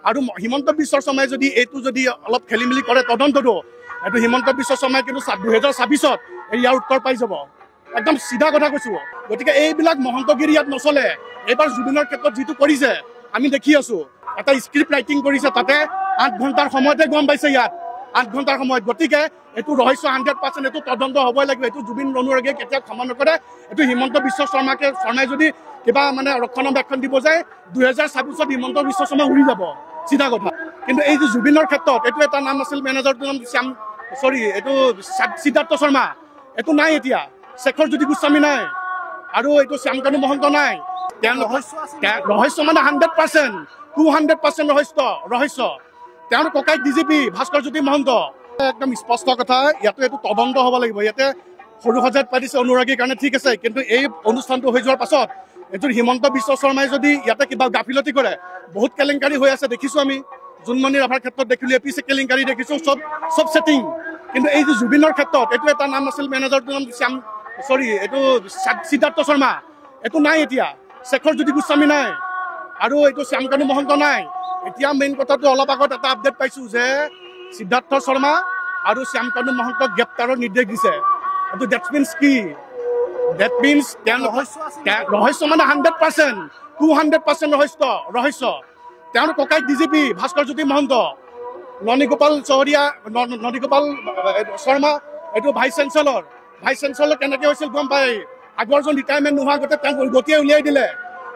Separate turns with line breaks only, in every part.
আৰু হিমন্ত বিশ্ব শৰ্মাই যদি এইটো যদি অলপ খেলি মেলি কৰে তদন্তটো এইটো হিমন্ত বিশ্ব শৰ্মাই কিন্তু 2026ত ইয়াৰ উত্তৰ পাই যাব একদম চিধা কথা কৈছো গতিকে এইবিলাক মহন্তগিৰি ইয়াত নচলে এবাৰ জুবিনৰ ক্ষেত্ৰত যিটো কৰিছে আমি দেখি আছো এটা স্ক্ৰিপ্ট ৰাইটিং কৰিছে তাতে 8 ঘণ্টাৰ সময়তে গম পাইছে ইয়াত 8 ঘণ্টাৰ সময়ত গতিকে এইটো ৰহস্য 100% এইটো তদন্ত হ'বই লাগিব এইটো জুবিন অনুৰাগীয়ে কেতিয়াও ক্ষমা নকৰে এইটো হিমন্ত বিশ্ব শৰ্মাই যদি কিবা মানে ৰক্ষণাবেক্ষণ দিব যায় 2026ত হিমন্ত বিশ্ব শৰ্মা উৰি যাব চিধা কথা কিন্তু এই যে জুবিনৰ ক্ষেত্ৰত এইটো এটা নাম আছিল মেনেজাৰটোৰ নাম এইটো সিদ্ধাৰ্থ শৰ্মা এইটো নাই এতিয়া শেখৰ জ্যোতি গোস্বামী নাই আৰু এইটো শ্যামকানু মহন্ত নাই ৰহস্য মানে 100% 200% ৰহস্য তেওঁৰ ককাই ডিজিপি ভাস্কৰ জ্যোতি মহন্ত একদম স্পষ্ট কথা ইয়াতে এইটো তদন্ত হ'ব লাগিব ইয়াতে সৰু সজাত পাতিছে অনুৰাগীৰ কাৰণে ঠিক আছে কিন্তু এই অনুষ্ঠানটো হৈ যোৱাৰ পাছত এইটো হিমন্ত বিশ্ব শৰ্মাই যদি ইয়াতে কিবা গাফিলতি কৰে বহুত কেলেংকাৰী হৈ আছে দেখিছো আমি জুনমণি ৰাভাৰ ক্ষেত্ৰত দেখিলো এপিচি কেলেংকাৰী দেখিছো সব সেটিং কিন্তু এই যে জুবিনৰ ক্ষেত্ৰত এইটো এটা নাম আছিল মেনেজাৰটোৰ নাম এইটো সিদ্ধাৰ্থ শৰ্মা এইটো নাই এতিয়া শেখৰ জ্যোতি গোস্বামী নাই আৰু এইটো শ্যামকানু মহন্ত নাই এতিয়া মেইন কথাটো অলপ আগত এটা আপডেট পাইছো যে সিদ্ধাৰ্থ শৰ্মা আৰু শ্যামকানু মহন্তক গ্ৰেপ্তাৰৰ নিৰ্দেশ দিছে এইটো ডেট মিনছ কি ডেট মিনছ ৰহস্য মানে 100% 200% ৰহস্য তেওঁৰ ককাই ডিজিপি ভাস্কৰ জ্যোতি মহন্ত ননীগোপাল শৰ্মা এইটো ভাইচ চেঞ্চেলৰ কেনেকৈ হৈছিল গম পাই আগৰজন ৰিটায়াৰমেণ্ট নোহোৱা আগতে তেওঁক গতিয়ে উলিয়াই দিলে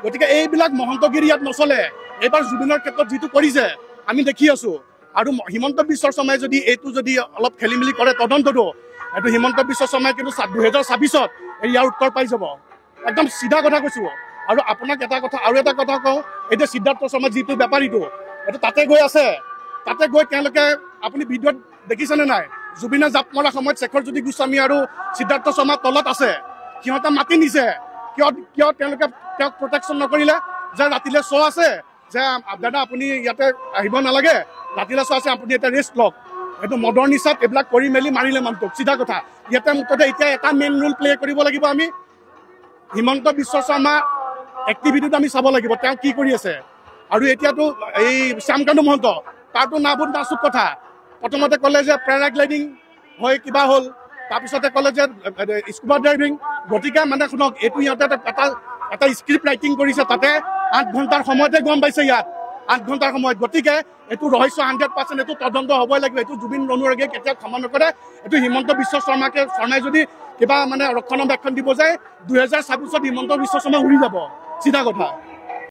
গতিকে এইবিলাক মহন্তগিৰি ইয়াত নচলে এইবাৰ জুবিনৰ ক্ষেত্ৰত যিটো কৰিছে আমি দেখি আছো আৰু হিমন্ত বিশ্ব শৰ্মাই যদি এইটো যদি অলপ খেলি মেলি কৰে তদন্তটো এইটো হিমন্ত বিশ্ব শৰ্মাই কিন্তু 2026ত ইয়াৰ উত্তৰ পাই যাব একদম চিধা কথা কৈছো আৰু আপোনাক আৰু এটা কথা কওঁ এতিয়া সিদ্ধাৰ্থ শৰ্মা যিটো বেপাৰীটো এইটো তাতে গৈ আছে তাতে গৈ তেওঁলোকে আপুনি ভিডিঅ'ত দেখিছেনে নাই জুবিনে জাপ মৰা সময়ত শেখৰ জ্যোতি গোস্বামী আৰু সিদ্ধাৰ্থ শৰ্মা তলত আছে সিহঁতে মাতি নিছে কিয় তেওঁলোকে তেওঁক প্ৰটেকশ্যন নকৰিলে যে ৰাতিলৈ শ্ব' আছে যে দাদা আপুনি ইয়াতে আহিব নালাগে ৰাতিলৈ শ্ব' আছে আপুনি এটা ৰেষ্ট লওক এইটো মদৰ নিচাত এইবিলাক কৰি মেলি মাৰিলে মানুহটোক চিধা কথা ইয়াতে মুঠতে এতিয়া এটা মেইন ৰোল প্লে কৰিব লাগিব আমি হিমন্ত বিশ্ব শৰ্মা এক্টিভিটিত আমি চাব লাগিব তেওঁ কি কৰি আছে আৰু এতিয়াতো এই শ্যামকানু মহন্ত তাৰতো নাবুদ নাচুক কথা প্ৰথমতে ক'লে যে পেৰাগ্লাইডিং হৈ কিবা হ'ল তাৰপিছতে ক'লে যে স্কুবা ড্ৰাইভিং গতিকে মানে শুনক এইটো সিহঁতে এটা স্ক্ৰিপ্ট ৰাইটিং কৰিছে তাতে 8 ঘণ্টাৰ সময়তে গম পাইছে ইয়াত 8 ঘণ্টাৰ সময়ত গতিকে এইটো ৰহস্য 100% এইটো তদন্ত হ'বই লাগিব এইটো জুবিন অনুৰাগীয়ে কেতিয়াও ক্ষমা নকৰে এইটো হিমন্ত বিশ্ব শৰ্মাই যদি কিবা মানে ৰক্ষণাবেক্ষণ দিব যায় 2026ত হিমন্ত বিশ্ব শৰ্মা উৰি যাব চিধা কথা